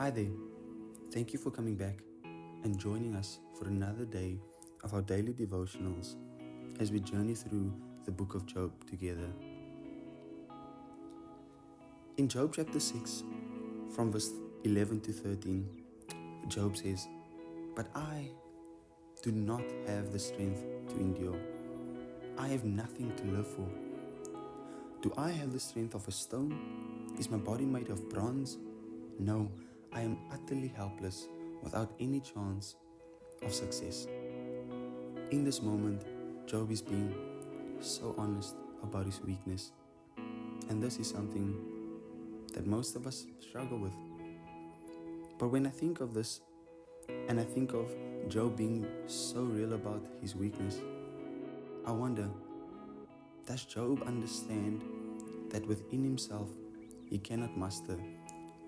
Hi there. Thank you for coming back and joining us for another day of our daily devotionals as we journey through the book of Job together. In Job chapter 6, from verse 11 to 13, Job says, "But I do not have the strength to endure. I have nothing to live for. Do I have the strength of a stone? Is my body made of bronze? No, I am utterly helpless, without any chance of success." In this moment, Job is being so honest about his weakness. And this is something that most of us struggle with. But when I think of this, and I think of Job being so real about his weakness, I wonder, does Job understand that within himself he cannot muster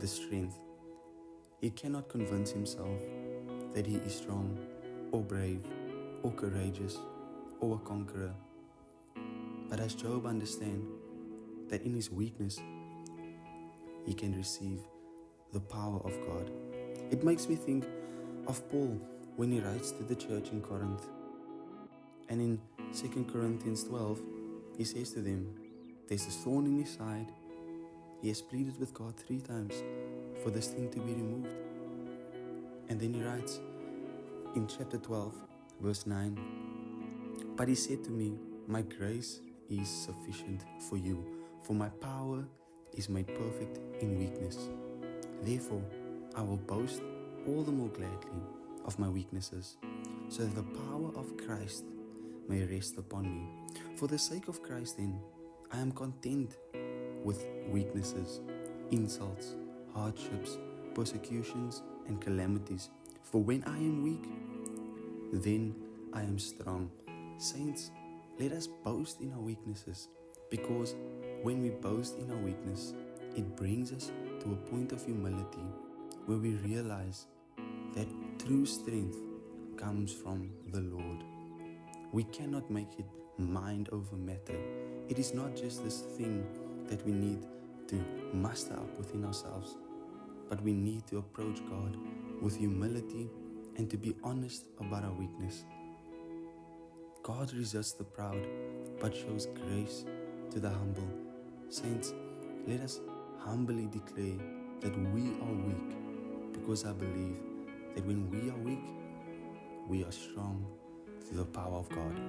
the strength? He cannot convince himself that he is strong or brave or courageous or a conqueror. But does Job understand that in his weakness he can receive the power of God? It makes me think of Paul when he writes to the church in Corinth. And in 2 Corinthians 12, he says to them, there's a thorn in his side. He has pleaded with God 3 times for this thing to be removed. And then he writes in chapter 12, verse 9, "But he said to me, my grace is sufficient for you, for my power is made perfect in weakness. Therefore, I will boast all the more gladly of my weaknesses, so that the power of Christ may rest upon me. For the sake of Christ then, I am content with weaknesses, insults, hardships, persecutions, and calamities. For when I am weak, then I am strong." Saints, let us boast in our weaknesses, because when we boast in our weakness, it brings us to a point of humility where we realize that true strength comes from the Lord. We cannot make it mind over matter. It is not just this thing that we need to muster up within ourselves, but we need to approach God with humility and to be honest about our weakness. God resists the proud, but shows grace to the humble. Saints, let us humbly declare that we are weak, because I believe that when we are weak, we are strong through the power of God.